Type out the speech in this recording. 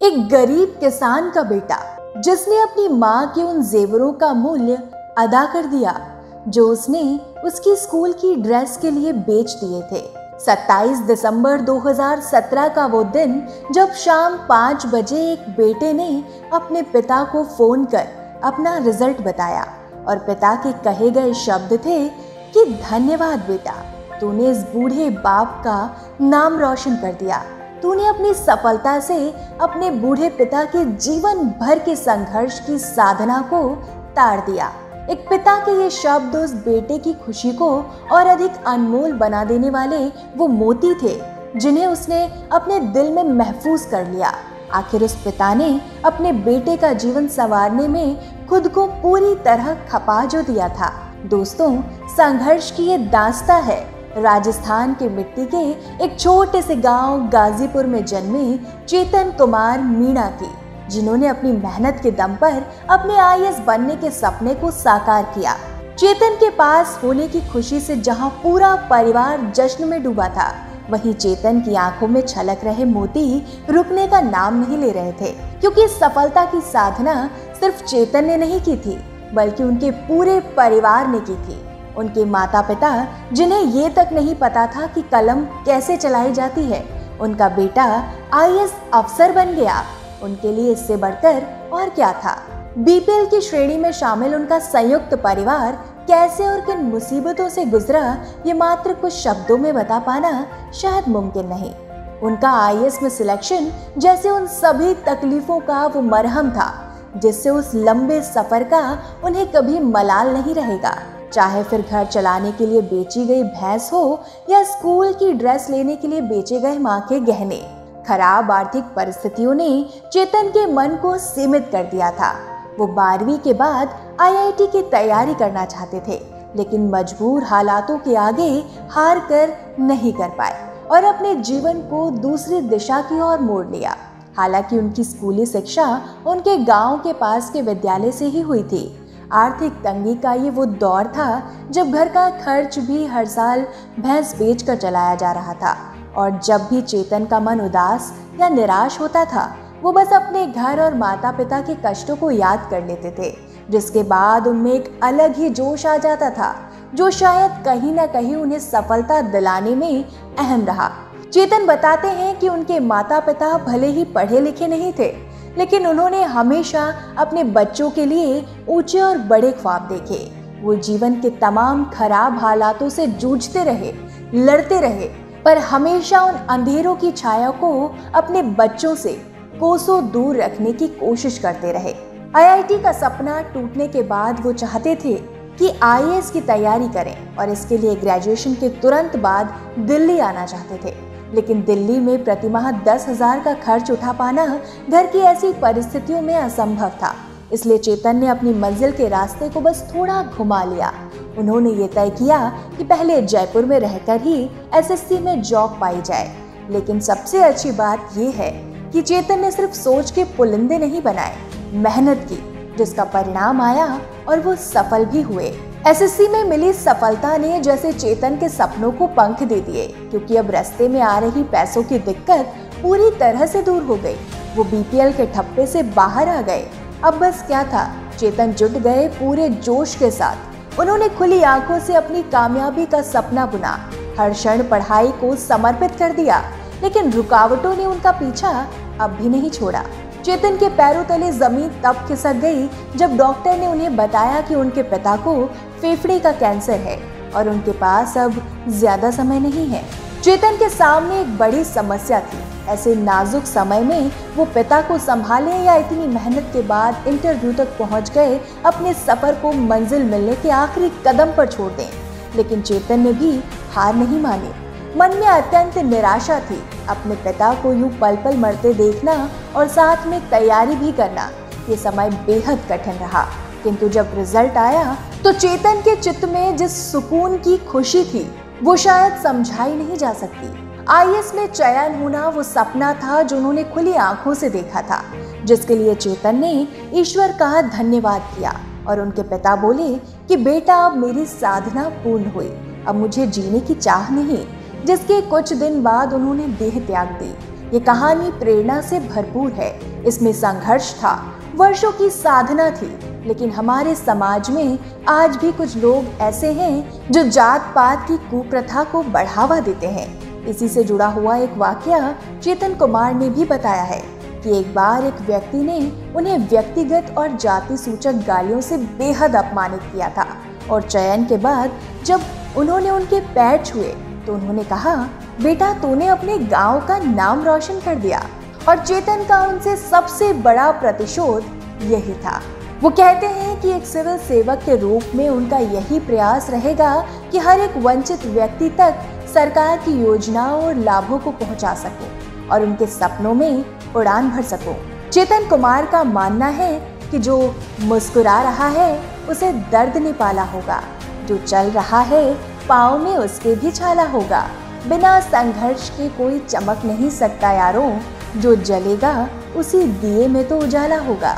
एक गरीब किसान का बेटा जिसने अपनी माँ के उन जेवरों का मूल्य अदा कर दिया जो उसने उसकी स्कूल की ड्रेस के लिए बेच दिए थे। 27 दिसंबर 2017 का वो दिन जब शाम 5 बजे एक बेटे ने अपने पिता को फोन कर अपना रिजल्ट बताया और पिता के कहे गए शब्द थे कि धन्यवाद बेटा, तूने इस बूढ़े बाप का नाम रोशन कर दिया। तूने अपनी सफलता से अपने बूढ़े पिता के जीवन भर के संघर्ष की साधना को ताड़ दिया। एक पिता के ये शब्द उस बेटे की खुशी को और अधिक अनमोल बना देने वाले वो मोती थे जिन्हें उसने अपने दिल में महफूज कर लिया। आखिर उस पिता ने अपने बेटे का जीवन संवारने में खुद को पूरी तरह खपा जो दिया था। दोस्तों, संघर्ष की ये दास्तां है राजस्थान के मिट्टी के एक छोटे से गांव गाजीपुर में जन्मे चेतन कुमार मीणा की, जिन्होंने अपनी मेहनत के दम पर अपने आईएएस बनने के सपने को साकार किया। चेतन के पास होने की खुशी से जहां पूरा परिवार जश्न में डूबा था, वहीं चेतन की आंखों में छलक रहे मोती रुकने का नाम नहीं ले रहे थे, क्योंकि सफलता की साधना सिर्फ चेतन ने नहीं की थी बल्कि उनके पूरे परिवार ने की थी। उनके माता पिता, जिन्हें ये तक नहीं पता था कि कलम कैसे चलाई जाती है, उनका बेटा आईएएस अफसर बन गया। उनके लिए इससे बढ़कर और क्या था। बीपीएल की श्रेणी में शामिल उनका संयुक्त परिवार कैसे और किन मुसीबतों से गुजरा, ये मात्र कुछ शब्दों में बता पाना शायद मुमकिन नहीं। उनका आईएएस में सिलेक्शन जैसे उन सभी तकलीफों का वो मरहम था जिससे उस लंबे सफर का उन्हें कभी मलाल नहीं रहेगा। चाहे फिर घर चलाने के लिए बेची गई भैंस हो या स्कूल की ड्रेस लेने के लिए बेचे गए माँ के गहने, खराब आर्थिक परिस्थितियों ने चेतन के मन को सीमित कर दिया था। वो 12वीं के बाद आईआईटी की तैयारी करना चाहते थे, लेकिन मजबूर हालातों के आगे हार कर नहीं कर पाए और अपने जीवन को दूसरी दिशा की ओर मोड़ लिया। हालांकि उनकी स्कूली शिक्षा उनके गांव के पास के विद्यालय से ही हुई थी। आर्थिक तंगी का ये वो दौर था जब घर का खर्च भी हर साल भैंस बेचकर चलाया जा रहा था, और जब भी चेतन का मन उदास या निराश होता था, वो बस अपने घर और माता पिता के कष्टों को याद कर लेते थे, जिसके बाद उनमें एक अलग ही जोश आ जाता था जो शायद कहीं ना कहीं उन्हें सफलता दिलाने में अहम रहा। चेतन बताते हैं कि उनके माता पिता भले ही पढ़े लिखे नहीं थे, लेकिन उन्होंने हमेशा अपने बच्चों के लिए ऊंचे और बड़े ख्वाब देखे। वो जीवन के तमाम खराब हालातों से जूझते रहे, लड़ते रहे, पर हमेशा उन अंधेरों की छाया को अपने बच्चों से कोसों दूर रखने की कोशिश करते रहे। आईआईटी का सपना टूटने के बाद वो चाहते थे कि आईएएस की तैयारी करें और इसके लिए ग्रेजुएशन के तुरंत बाद दिल्ली आना चाहते थे, लेकिन दिल्ली में प्रतिमाह 10,000 का खर्च उठा पाना घर की ऐसी परिस्थितियों में असंभव था। इसलिए चेतन ने अपनी मंजिल के रास्ते को बस थोड़ा घुमा लिया। उन्होंने ये तय किया कि पहले जयपुर में रहकर ही एसएससी में जॉब पाई जाए। लेकिन सबसे अच्छी बात ये है कि चेतन ने सिर्फ सोच के पुलिंदे नहीं बनाए, मेहनत की, जिसका परिणाम आया और वो सफल भी हुए। एसएससी में मिली सफलता ने जैसे चेतन के सपनों को पंख दे दिए, क्योंकि अब रास्ते में आ रही पैसों की दिक्कत पूरी तरह से दूर हो गई। वो बीपीएल के ठप्पे से बाहर आ गए। अब बस क्या था, चेतन जुट गए पूरे जोश के साथ। उन्होंने खुली आंखों से अपनी कामयाबी का सपना बुना, हर क्षण पढ़ाई को समर्पित कर दिया, लेकिन रुकावटों ने उनका पीछा अब भी नहीं छोड़ा। चेतन के पैरों तले जमीन तब खिसक गई जब डॉक्टर ने उन्हें बताया कि उनके पिता को फेफड़े का कैंसर है और उनके पास अब ज्यादा समय नहीं है। चेतन के सामने एक बड़ी समस्या थी। ऐसे नाजुक समय में वो पिता को संभालें या इतनी मेहनत के बाद इंटरव्यू तक पहुंच गए अपने सफर को मंजिल मिलने के आखिरी कदम पर छोड़ दें। लेकिन चेतन ने भी हार नहीं मानी। मन में अत्यंत निराशा थी। अपने पिता को यूं पल पल मरते देखना और साथ में तैयारी भी करना, ये समय बेहद कठिन रहा। किंतु जब रिजल्ट आया तो चेतन के चित्त में जिस सुकून की खुशी थी वो शायद समझाई नहीं जा सकती। आईएएस में चयन होना वो सपना था जो उन्होंने खुली आंखों से देखा था, जिसके लिए चेतन ने ईश्वर का धन्यवाद किया। और उनके पिता बोले कि बेटा, अब मेरी साधना पूर्ण हुई, अब मुझे जीने की चाह नहीं। जिसके कुछ दिन बाद उन्होंने देह त्याग दी। ये कहानी प्रेरणा से भरपूर है। इसमें संघर्ष था, वर्षों की साधना थी, लेकिन हमारे समाज में आज भी कुछ लोग ऐसे हैं जो जात पात की कुप्रथा को बढ़ावा देते हैं। इसी से जुड़ा हुआ एक वाकया चेतन कुमार ने भी बताया है कि एक बार एक व्यक्ति ने उन्हें व्यक्तिगत और जाति सूचक गालियों से बेहद अपमानित किया था और चयन के बाद जब उन्होंने उनके पैर छुए तो उन्होंने कहा, बेटा तूने अपने गांव का नाम रोशन कर दिया। और चेतन का उनसे सबसे बड़ा प्रतिशोध यही था। वो कहते हैं कि एक सिविल सेवक के रूप में उनका यही प्रयास रहेगा कि हर एक वंचित व्यक्ति तक सरकार की योजनाओं और लाभों को पहुंचा सकूं और उनके सपनों में उड़ान भर सकूं। चेतन कुमार का मानना है कि जो मुस्कुरा रहा है उसे दर्द ने पाला होगा, जो चल रहा है पाँव में उसके भी छाला होगा। बिना संघर्ष के कोई चमक नहीं सकता यारों, जो जलेगा उसी दिए में तो उजाला होगा।